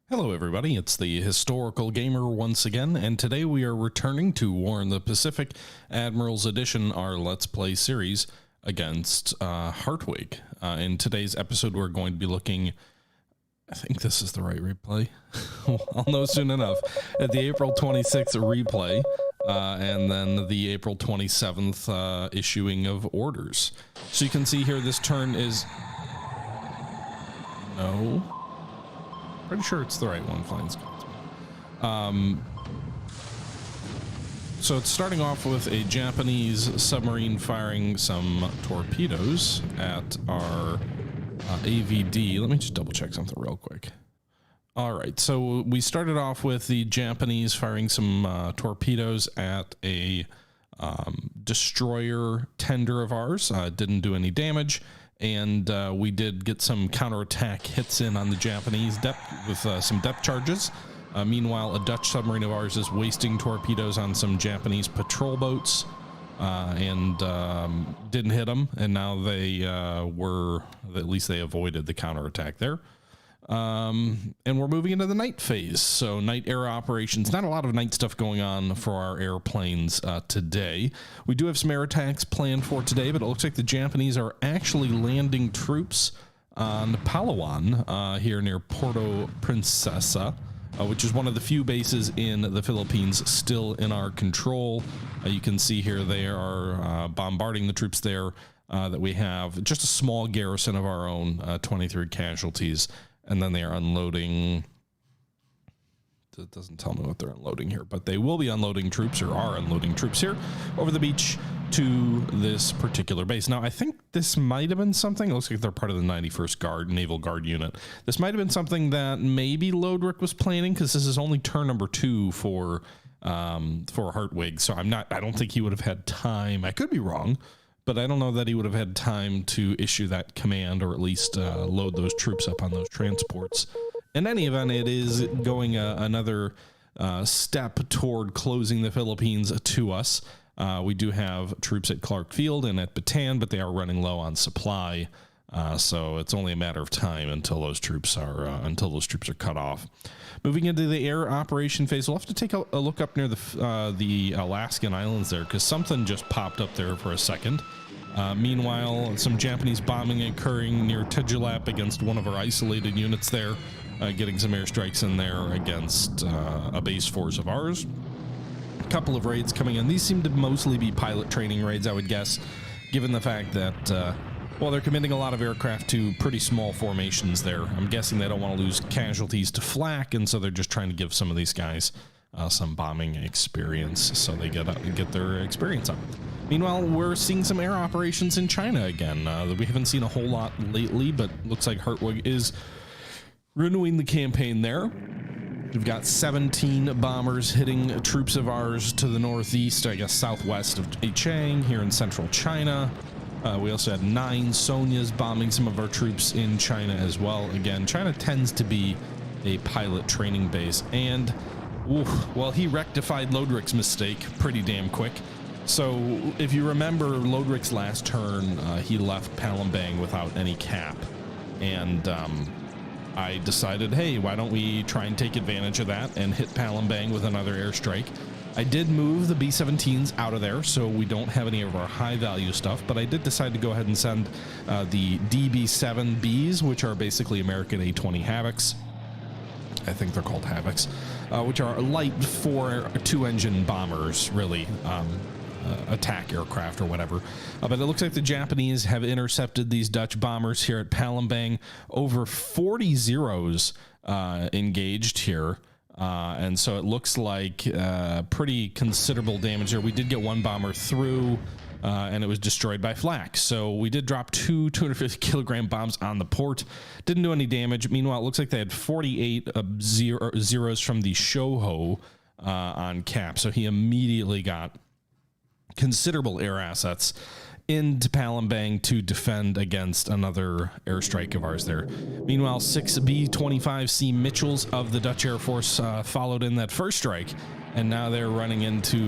Hello everybody, it's the Historical Gamer once again, and today we are returning to War in the Pacific, Admirals Edition, our Let's Play series against Hartwig. In today's episode we're going to be looking, I think this is the right replay, I'll know soon enough, at the April 26th replay, and then the April 27th issuing of orders. So you can see here this turn is... No... Pretty sure it's the right one, Flying Scotsman. So it's starting off with a Japanese submarine firing some torpedoes at our AVD. Let me just double check something real quick. All right, so we started off with the Japanese firing some torpedoes at a destroyer tender of ours. Didn't do any damage. And we did get some counterattack hits in on the Japanese depth with some depth charges. Meanwhile, a Dutch submarine of ours is wasting torpedoes on some Japanese patrol boats and didn't hit them. And now they at least they avoided the counterattack there. And we're moving into the night phase. So night air operations, not a lot of night stuff going on for our airplanes today. We do have some air attacks planned for today, but it looks like the Japanese are actually landing troops on Palawan here near Puerto Princesa, which is one of the few bases in the Philippines still in our control. You can see here they are bombarding the troops there that we have. Just a small garrison of our own, 23 casualties. And then they are unloading. It doesn't tell me what they're unloading here, but they will be unloading troops, or are unloading troops here over the beach to this particular base. Now, I think this might have been something. It looks like they're part of the 91st Guard, Naval Guard unit. This might have been something that maybe Lodrick was planning, because this is only turn number 2 for Hartwig. So I don't think he would have had time. I could be wrong, but I don't know that he would have had time to issue that command, or at least load those troops up on those transports. In any event, it is going another step toward closing the Philippines to us. We do have troops at Clark Field and at Bataan, but they are running low on supply. So it's only a matter of time until those troops are cut off. Moving into the air operation phase, we'll have to take a look up near the Alaskan islands there, because something just popped up there for a second. Meanwhile, some Japanese bombing occurring near Tijulap against one of our isolated units there, getting some airstrikes in there against a base force of ours. A couple of raids coming in. These seem to mostly be pilot training raids, I would guess, given the fact that well, they're committing a lot of aircraft to pretty small formations there. I'm guessing they don't want to lose casualties to flak, and so they're just trying to give some of these guys some bombing experience so they get their experience up. Meanwhile, we're seeing some air operations in China again. We haven't seen a whole lot lately, but looks like Hartwig is renewing the campaign there. We've got 17 bombers hitting troops of ours to the northeast, I guess southwest of Chang here in central China. We also had 9 Sonyas bombing some of our troops in China as well. Again, China tends to be a pilot training base, and well, he rectified Lodrick's mistake pretty damn quick. So if you remember Lodrick's last turn, he left Palembang without any cap, and I decided, hey, why don't we try and take advantage of that and hit Palembang with another airstrike. I did move the B-17s out of there, so we don't have any of our high-value stuff, but I did decide to go ahead and send the DB-7Bs, which are basically American A-20 Havocs. I think they're called Havocs, which are light 2-engine bombers, really, attack aircraft or whatever. But it looks like the Japanese have intercepted these Dutch bombers here at Palembang. Over 40 Zeros engaged here. And so it looks like pretty considerable damage there. We did get one bomber through, and it was destroyed by flak. So we did drop 2 250 kilogram bombs on the port. Didn't do any damage. Meanwhile, it looks like they had 48 Zeros from the Shoho on cap. So he immediately got considerable air assets into Palembang to defend against another airstrike of ours there. Meanwhile, 6 B-25C Mitchells of the Dutch Air Force followed in that first strike, and now they're running into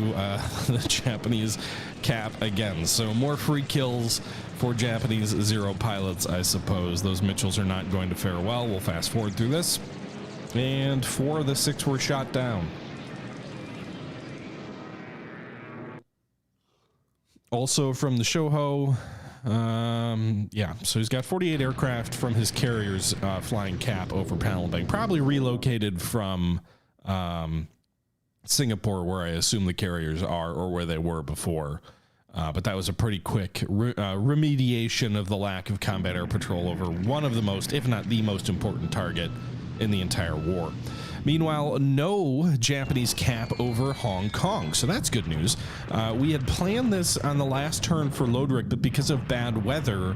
the Japanese cap again. So more free kills for Japanese Zero pilots, I suppose. Those Mitchells are not going to fare well. We'll fast forward through this. And 4 of the 6 were shot down. Also from the Shoho, yeah, so he's got 48 aircraft from his carriers flying cap over Palembang, probably relocated from Singapore, where I assume the carriers are, or where they were before. But that was a pretty quick remediation of the lack of combat air patrol over one of the most, if not the most important target in the entire war. Meanwhile, no Japanese cap over Hong Kong, so that's good news. We had planned this on the last turn for Lodrick, but because of bad weather,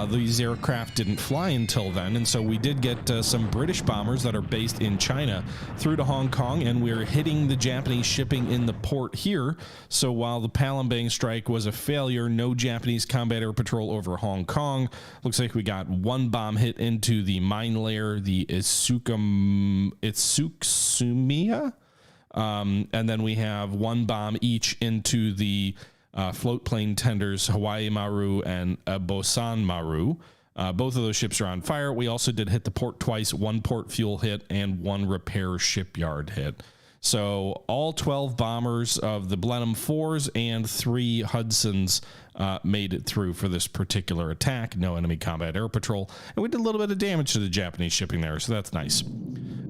these aircraft didn't fly until then, and so we did get some British bombers that are based in China through to Hong Kong, and we're hitting the Japanese shipping in the port here. So while the Palembang strike was a failure, no Japanese combat air patrol over Hong Kong. Looks like we got 1 bomb hit into the mine layer, the Itsukusumiya, and then we have 1 bomb each into the float plane tenders Hawaii Maru and Bosan Maru. Both of those ships are on fire. We also did hit the port twice, 1 port fuel hit and 1 repair shipyard hit. So all 12 bombers of the Blenheim 4s and 3 Hudsons made it through for this particular attack. No enemy combat air patrol. And we did a little bit of damage to the Japanese shipping there, so that's nice.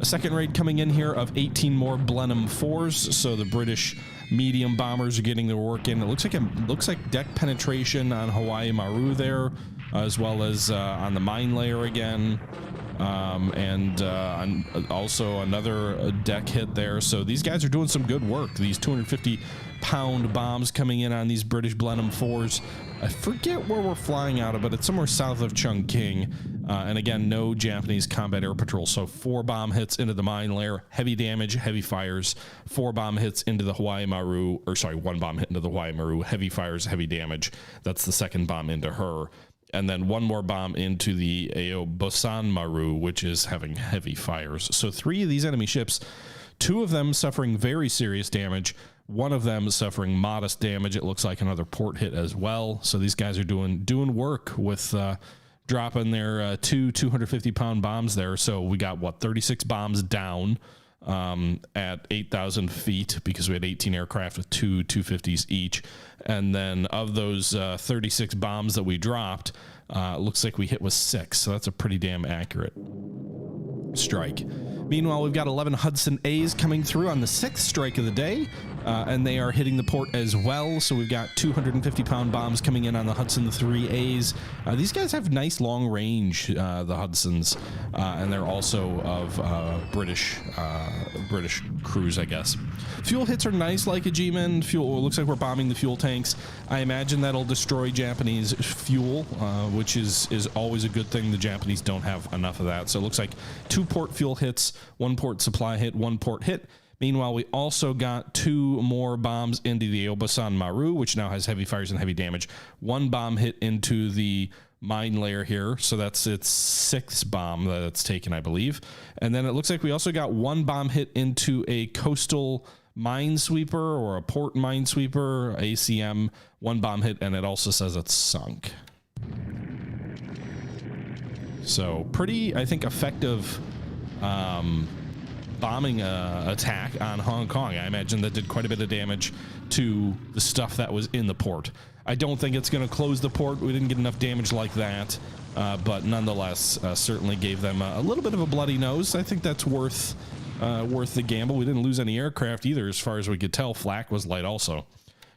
A second raid coming in here of 18 more Blenheim 4s. So the British medium bombers are getting their work in. It looks like deck penetration on Hawaii Maru there, as well as on the mine layer again. And also another deck hit there. So these guys are doing some good work. These 250-pound bombs coming in on these British Blenheim 4s. I forget where we're flying out of, but it's somewhere south of Chungking. And again, no Japanese combat air patrol. So 4 bomb hits into the mine layer, heavy damage, heavy fires. 4 bomb hits into the Hawaii Maru, or sorry, 1 bomb hit into the Hawaii Maru, heavy fires, heavy damage. That's the second bomb into her. And then 1 more bomb into the Bosan Maru, which is having heavy fires. So 3 of these enemy ships, 2 of them suffering very serious damage, 1 of them suffering modest damage. It looks like another port hit as well. So these guys are doing work with dropping their 2 250-pound bombs there. So we got, what, 36 bombs down at 8,000 feet, because we had 18 aircraft with 2 250s each. And then of those 36 bombs that we dropped, looks like we hit with 6. So that's a pretty damn accurate strike. Meanwhile, we've got 11 Hudson A's coming through on the 6th strike of the day, and they are hitting the port as well. So we've got 250-pound bombs coming in on the Hudson 3A's. These guys have nice long range, the Hudsons, and they're also of British crews, I guess. Fuel hits are nice like a G-Men. Fuel, looks like we're bombing the fuel tanks. I imagine that'll destroy Japanese fuel, which is always a good thing. The Japanese don't have enough of that. So it looks like 2 port fuel hits, 1 port supply hit, 1 port hit. Meanwhile, we also got 2 more bombs into the Obasan Maru, which now has heavy fires and heavy damage. 1 bomb hit into the mine layer here, so that's its 6th bomb that it's taken, I believe. And then it looks like we also got 1 bomb hit into a coastal minesweeper or a port minesweeper, ACM. 1 bomb hit, and it also says it's sunk. So pretty, I think, effective bombing attack on Hong Kong. I imagine that did quite a bit of damage to the stuff that was in the port. I don't think it's going to close the port. We didn't get enough damage like that, but nonetheless, certainly gave them a little bit of a bloody nose. I think that's worth the gamble. We didn't lose any aircraft either, as far as we could tell. Flak was light also.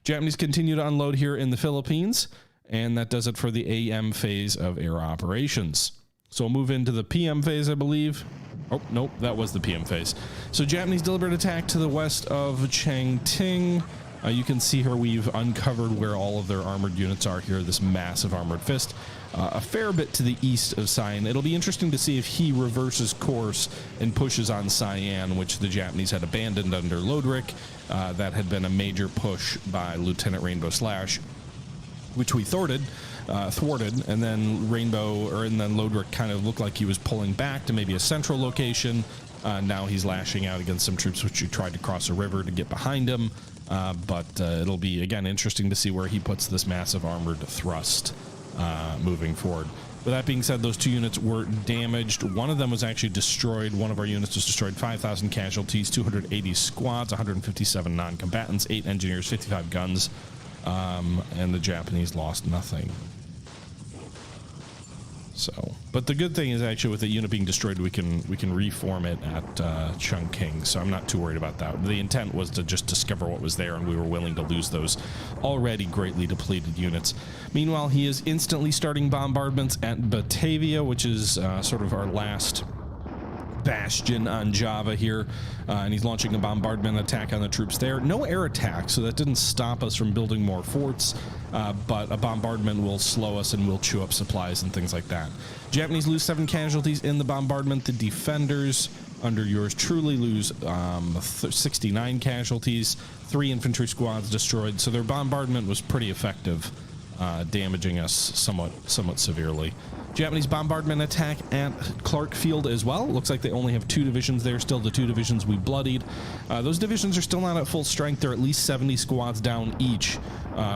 Japanese continue to unload here in the Philippines, and that does it for the AM phase of air operations. So we'll move into the PM phase, I believe. Oh, nope, that was the PM phase. So Japanese deliberate attack to the west of Changting. You can see here we've uncovered where all of their armored units are here, this massive armored fist. A fair bit to the east of Cyan. It'll be interesting to see if he reverses course and pushes on Cyan, which the Japanese had abandoned under Lodrick. That had been a major push by Lieutenant Rainbow Slash, which we thwarted, and then Lodrick kind of looked like he was pulling back to maybe a central location. Now he's lashing out against some troops which tried to cross a river to get behind him. But it'll be, again, interesting to see where he puts this massive armored thrust moving forward. With that being said, those 2 units were damaged. One of them was actually destroyed. One of our units was destroyed. 5,000 casualties, 280 squads, 157 non-combatants, 8 engineers, 55 guns, and the Japanese lost nothing. So, but the good thing is actually with the unit being destroyed, we can reform it at Chungking, so I'm not too worried about that. The intent was to just discover what was there, and we were willing to lose those already greatly depleted units. Meanwhile, he is instantly starting bombardments at Batavia, which is sort of our last bastion on Java here, and he's launching a bombardment attack on the troops there. No air attack, so that didn't stop us from building more forts, but a bombardment will slow us and will chew up supplies and things like that. Japanese lose 7 casualties in the bombardment. The defenders under yours truly lose 69 casualties, 3 infantry squads destroyed, so their bombardment was pretty effective, damaging us somewhat severely. Japanese bombardment attack at Clark Field as well. Looks like they only have 2 divisions there, still the 2 divisions we bloodied. Those divisions are still not at full strength. They're at least 70 squads down each,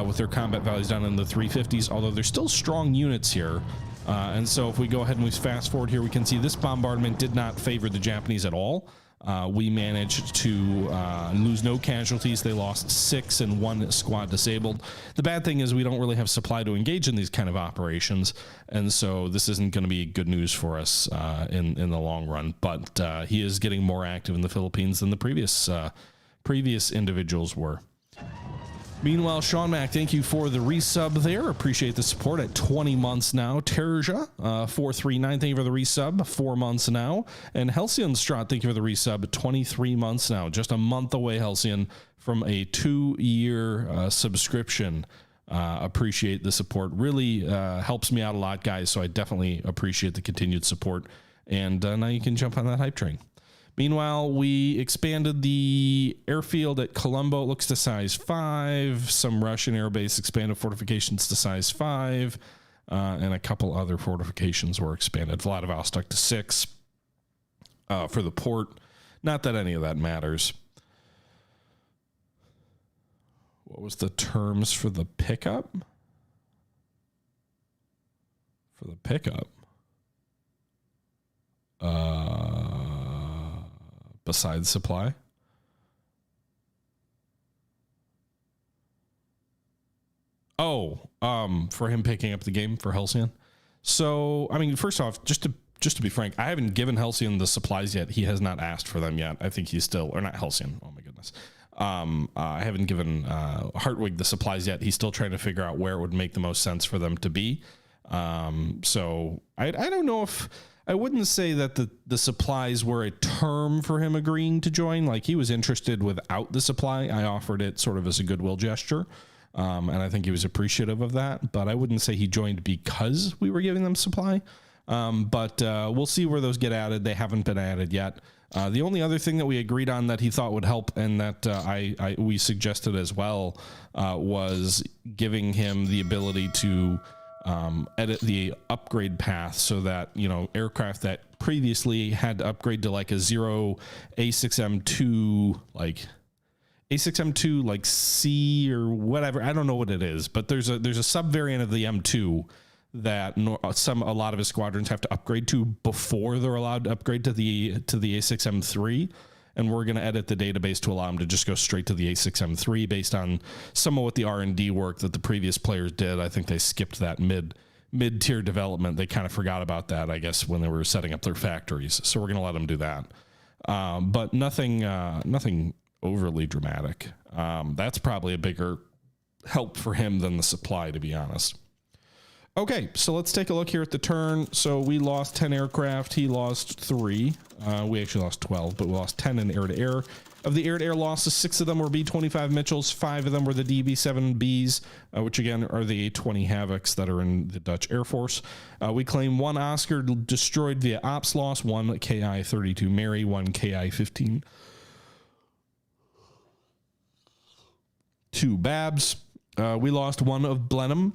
with their combat values down in the 350s, although they're still strong units here. And so if we go ahead and we fast forward here, we can see this bombardment did not favor the Japanese at all. We managed to lose no casualties. They lost 6 and 1 squad disabled. The bad thing is we don't really have supply to engage in these kind of operations, and so this isn't going to be good news for us in the long run. But he is getting more active in the Philippines than the previous individuals were. Meanwhile, Sean Mack, thank you for the resub there. Appreciate the support at 20 months now. Terja, 439, thank you for the resub, 4 months now. And Halcyon Strat, thank you for the resub, 23 months now. Just a month away, Halcyon, from a 2-year subscription. Appreciate the support. Really helps me out a lot, guys, so I definitely appreciate the continued support. And now you can jump on that hype train. Meanwhile, we expanded the airfield at Colombo. It looks to size 5. Some Russian airbase expanded fortifications to size 5. And a couple other fortifications were expanded. Vladivostok to 6 for the port. Not that any of that matters. What was the terms for the pickup? For the pickup? Besides supply? Oh, for him picking up the game for Halcyon. So, I mean, first off, just to be frank, I haven't given Halcyon the supplies yet. He has not asked for them yet. I think he's still, or not Halcyon. Oh my goodness. I haven't given Hartwig the supplies yet. He's still trying to figure out where it would make the most sense for them to be. So I don't know if, I wouldn't say that the supplies were a term for him agreeing to join. Like, he was interested without the supply. I offered it sort of as a goodwill gesture. And I think he was appreciative of that, but I wouldn't say he joined because we were giving them supply. But we'll see where those get added. They haven't been added yet. The only other thing that we agreed on that he thought would help, and that we suggested as well, was giving him the ability to edit the upgrade path so that, you know, aircraft that previously had to upgrade to like a 0 A6M2, like A6M2 like C or whatever, I don't know what it is, but there's a sub variant of the M2 that a lot of his squadrons have to upgrade to before they're allowed to upgrade to the A6M3. And we're going to edit the database to allow them to just go straight to the A6M3 based on some of what the R&D work that the previous players did. I think they skipped that mid-tier development. They kind of forgot about that, I guess, when they were setting up their factories. So we're going to let them do that. But nothing overly dramatic. That's probably a bigger help for him than the supply, to be honest. Okay, so let's take a look here at the turn. So we lost 10 aircraft. He lost 3. We actually lost 12, but we lost 10 in air-to-air. Of the air-to-air losses, 6 of them were B-25 Mitchells, 5 of them were the DB-7Bs, which again are the A-20 Havocs that are in the Dutch Air Force. We claim 1 Oscar destroyed via ops loss, 1 KI-32 Mary, 1 KI-15. 2 Babs. We lost 1 of Blenheim.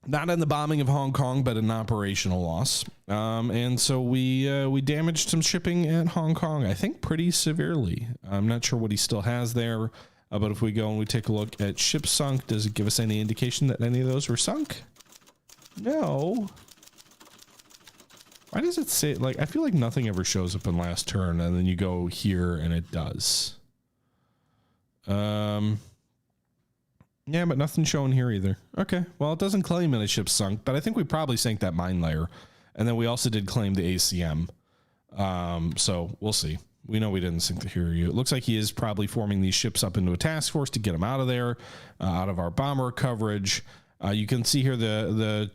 Not in the bombing of Hong Kong, but an operational loss. And so we damaged some shipping at Hong Kong, I think pretty severely. I'm not sure what he still has there, but if we go and we take a look at ships sunk, does it give us any indication that any of those were sunk? No. Why does it say, like, I feel like nothing ever shows up in last turn, and then you go here and it does. Yeah, but nothing showing here either. Okay, well, it doesn't claim any ships sunk, but I think we probably sank that mine layer. And then we also did claim the ACM. So we'll see. We know we didn't sink the Hiryu. It looks like he is probably forming these ships up into a task force to get them out of there, out of our bomber coverage. You can see here the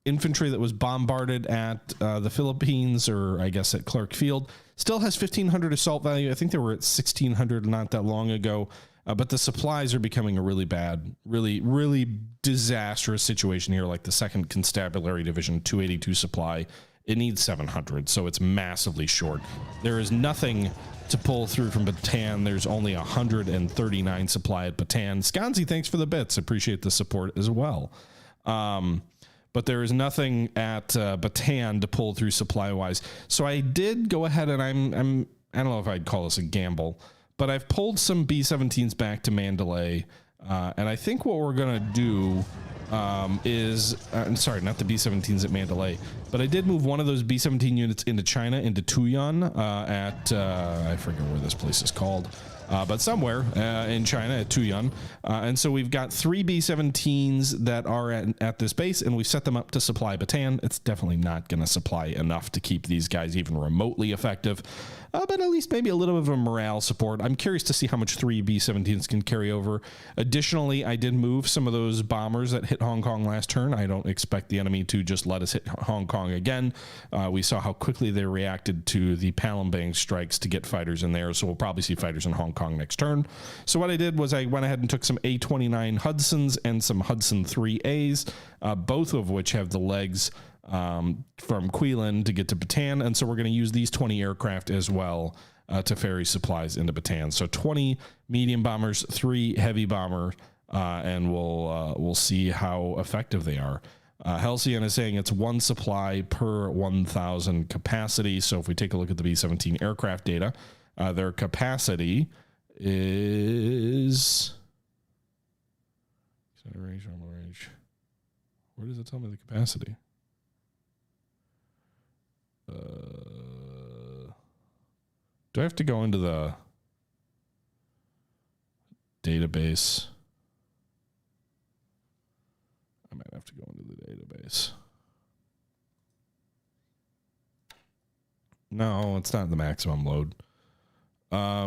infantry that was bombarded at the Philippines, or I guess at Clark Field, still has 1,500 assault value. I think they were at 1,600 not that long ago. But the supplies are becoming a really bad, really disastrous situation here. Like the 2nd Constabulary Division, 282 supply. It needs 700, so it's massively short. There is nothing to pull through from Bataan. There's only 139 supply at Bataan. Skanzi, thanks for the bits. Appreciate the support as well. But there is nothing at Bataan to pull through supply-wise. So I did go ahead and I don't know if I'd call this a gamble, but I've pulled some B-17s back to Mandalay, and I think what we're going to do is, sorry, not the B-17s at Mandalay, but I did move one of those B-17 units into China, into Tuyan, at, I forget where this place is called, but somewhere in China at Tuyan. And so we've got 3 B-17s that are at this base, and we set them up to supply Bataan. It's definitely not going to supply enough to keep these guys even remotely effective. But at least maybe a little bit of a morale support. I'm curious to see how much 3 B-17s can carry over. Additionally, I did move some of those bombers that hit Hong Kong last turn. I don't expect the enemy to just let us hit Hong Kong again. We saw how quickly they reacted to the Palembang strikes to get fighters in there, so we'll probably see fighters in Hong Kong next turn. So what I did was I went ahead and took some A-29 Hudsons and some Hudson 3As, both of which have the legs from Quilin to get to Bataan, and so we're going to use these 20 aircraft as well to ferry supplies into Bataan. So 20 medium bombers, 3 heavy bomber, and we'll see how effective they are. Halcyon is saying it's 1 supply per 1,000 capacity. So if we take a look at the B-17 aircraft data, their capacity is center range, normal range. Where does it tell me the capacity? Do I have to go into the database? I might have to go into the database. No, it's not the maximum load. I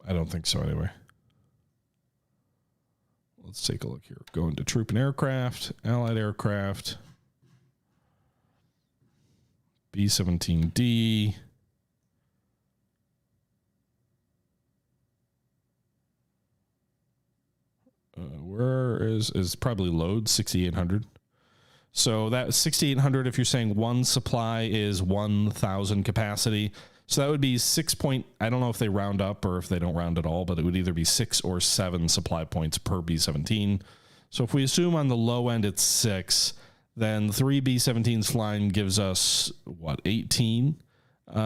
don't think so anyway. Let's take a look here. Go into troop and aircraft, allied aircraft. B-17D. Where is probably load 6,800. So that 6,800, if you're saying 1 supply is 1,000 capacity. So that would be 6 point, I don't know if they round up or if they don't round at all, but it would either be 6 or 7 supply points per B-17. So if we assume on the low end it's 6, then 3 B-17s flying gives us, what, 18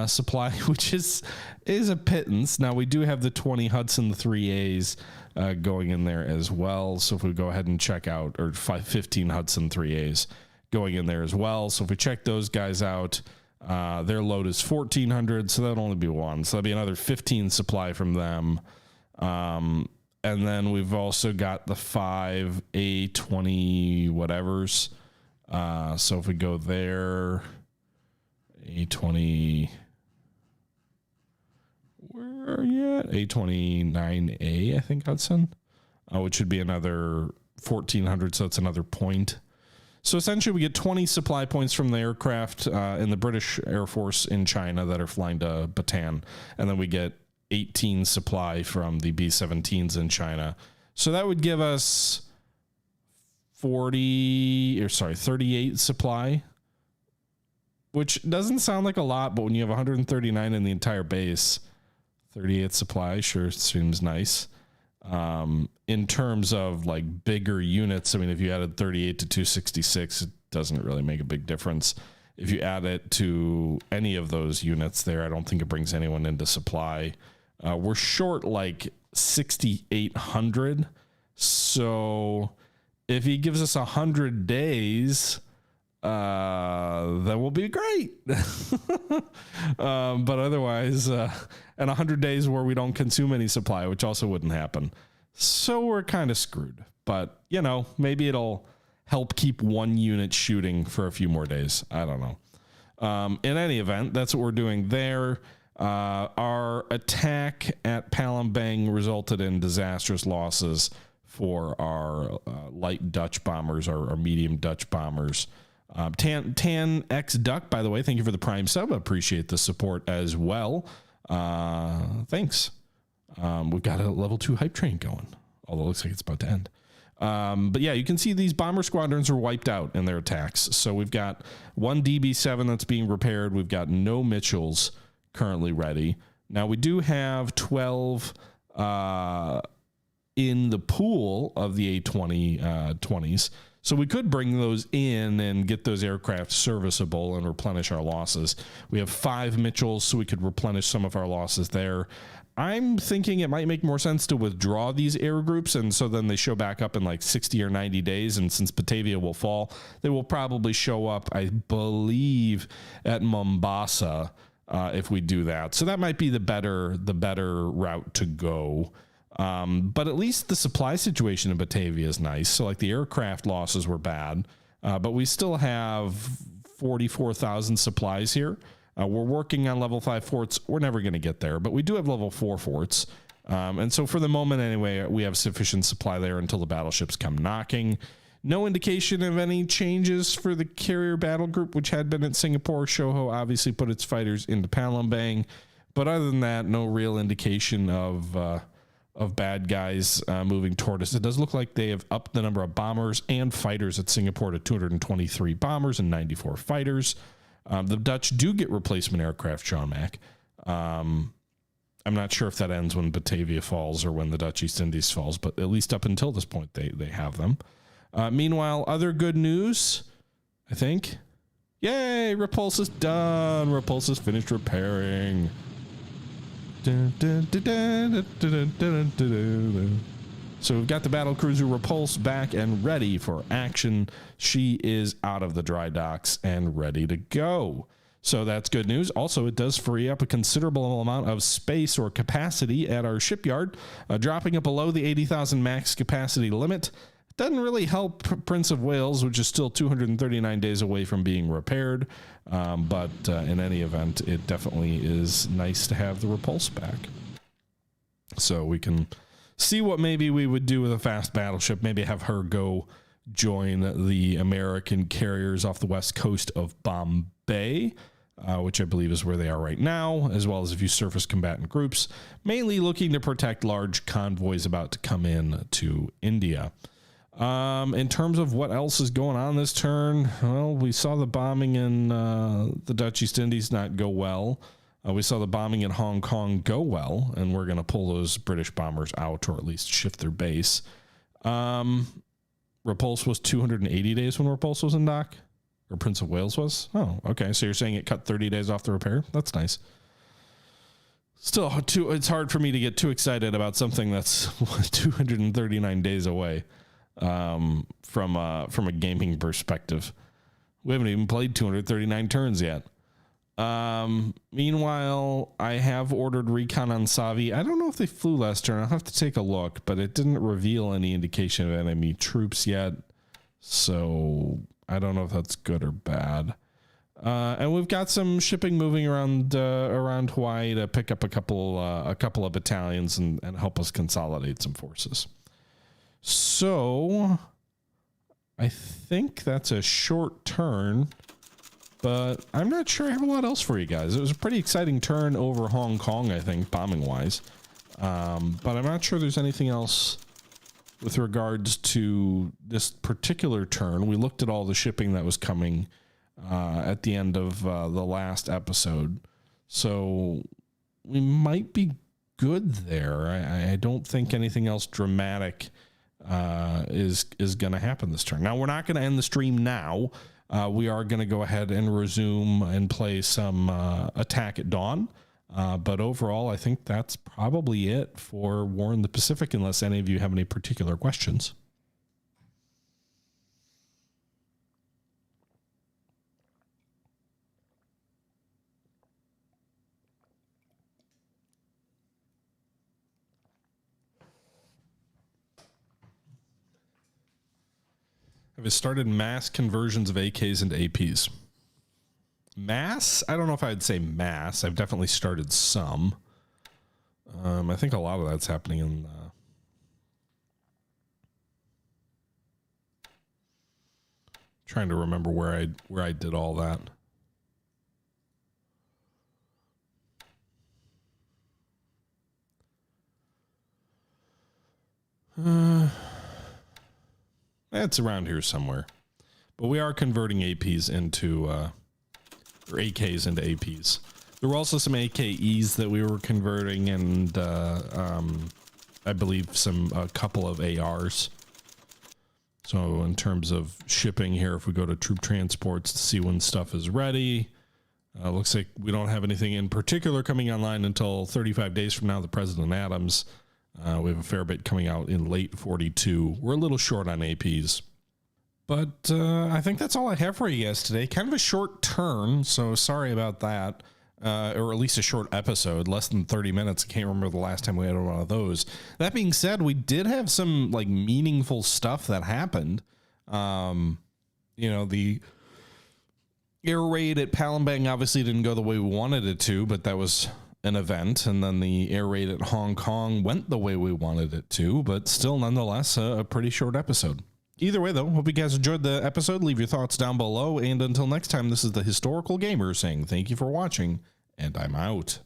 supply, which is a pittance. Now, we do have the 20 Hudson 3As going in there as well. So if we go ahead and check out, or 15 Hudson 3As going in there as well. So if we check those guys out, their load is 1,400, so that'll only be 1. So that'll be another 15 supply from them. And then we've also got the 5 A20 whatevers. So if we go there, A20, where are you at? A29A, I think, Hudson, which should be another 1,400, so that's another point. So essentially we get 20 supply points from the aircraft in the British Air Force in China that are flying to Bataan, and then we get 18 supply from the B-17s in China. So that would give us 38 supply, which doesn't sound like a lot, but when you have 139 in the entire base, 38 supply sure seems nice. In terms of like bigger units, I mean, if you added 38 to 266, it doesn't really make a big difference. If you add it to any of those units there, I don't think it brings anyone into supply. We're short like 6,800. So if he gives us 100 days, that will be great. But otherwise, and 100 days where we don't consume any supply, which also wouldn't happen. So we're kind of screwed. But, you know, maybe it'll help keep one unit shooting for a few more days. I don't know. In any event, that's what we're doing there. Our attack at Palembang resulted in disastrous losses for our light Dutch bombers, our medium Dutch bombers. Tan X Duck, by the way, thank you for the Prime sub. I appreciate the support as well. Thanks. We've got a level 2 hype train going, although it looks like it's about to end. But yeah, you can see these bomber squadrons are wiped out in their attacks. So we've got one DB7 that's being repaired. We've got no Mitchells currently ready. Now we do have 12 in the pool of the A2020s. So we could bring those in and get those aircraft serviceable and replenish our losses. We have 5 Mitchells, so we could replenish some of our losses there. I'm thinking it might make more sense to withdraw these air groups, and so then they show back up in like 60 or 90 days, and since Batavia will fall, they will probably show up, I believe, at Mombasa if we do that. So that might be the better route to go. But at least the supply situation in Batavia is nice. So like the aircraft losses were bad, but we still have 44,000 supplies here. We're working on level 5 forts. We're never going to get there, but we do have level 4 forts. And so for the moment anyway, we have sufficient supply there until the battleships come knocking. No indication of any changes for the carrier battle group, which had been at Singapore. Shoho obviously put its fighters into Palembang, but other than that, no real indication of bad guys moving toward us. It does look like they have upped the number of bombers and fighters at Singapore to 223 bombers and 94 fighters. The Dutch do get replacement aircraft, Sean Mack. I'm not sure if that ends when Batavia falls or when the Dutch East Indies falls, but at least up until this point, they have them. Meanwhile, other good news, I think. Yay, Repulse is done. Repulse is finished repairing. So we've got the battle cruiser Repulse back and ready for action. She is out of the dry docks and ready to go. So that's good news. Also, it does free up a considerable amount of space or capacity at our shipyard, dropping it below the 80,000 max capacity limit. It doesn't really help Prince of Wales, which is still 239 days away from being repaired. But in any event, it definitely is nice to have the Repulse back. So we can see what maybe we would do with a fast battleship. Maybe have her go join the American carriers off the west coast of Bombay, which I believe is where they are right now, as well as a few surface combatant groups, mainly looking to protect large convoys about to come in to India. In terms of what else is going on this turn, well, we saw the bombing in the Dutch East Indies not go well. We saw the bombing in Hong Kong go well, and we're going to pull those British bombers out, or at least shift their base. Repulse was 280 days when Repulse was in dock, or Prince of Wales was. Oh, okay. So you're saying it cut 30 days off the repair? That's nice. Still, it's hard for me to get too excited about something that's 239 days away from a gaming perspective. We haven't even played 239 turns yet. Meanwhile, I have ordered recon on Savi. I don't know if they flew last turn. I'll have to take a look, but it didn't reveal any indication of enemy troops yet. So I don't know if that's good or bad. And we've got some shipping moving around Hawaii to pick up a couple of battalions and help us consolidate some forces. So I think that's a short turn, but I'm not sure I have a lot else for you guys. It was a pretty exciting turn over Hong Kong, I think, bombing-wise. But I'm not sure there's anything else with regards to this particular turn. We looked at all the shipping that was coming at the end of the last episode. So we might be good there. I don't think anything else dramatic is going to happen this turn. Now, we're not going to end the stream now. We are going to go ahead and resume and play some Attack at Dawn. But overall, I think that's probably it for War in the Pacific, unless any of you have any particular questions. I've started mass conversions of AKs into APs. Mass? I don't know if I'd say mass. I've definitely started some. I think a lot of that's happening in trying to remember where I did all that. It's around here somewhere, but we are converting APs into or AKs into APs. There were also some AKEs that we were converting, and I believe a couple of ARs. So in terms of shipping here, if we go to troop transports to see when stuff is ready, looks like we don't have anything in particular coming online until 35 days from now, the President Adams. We have a fair bit coming out in late 42. We're a little short on APs. But I think that's all I have for you guys today. Kind of a short turn, so sorry about that. Or at least a short episode, less than 30 minutes. I can't remember the last time we had one of those. That being said, we did have some like meaningful stuff that happened. You know, the air raid at Palembang obviously didn't go the way we wanted it to, but that was an event. And then the air raid at Hong Kong went the way we wanted it to, but still nonetheless a pretty short episode. Either way, though, hope you guys enjoyed the episode. Leave your thoughts down below. And until next time, this is the Historical Gamer saying thank you for watching, and I'm out.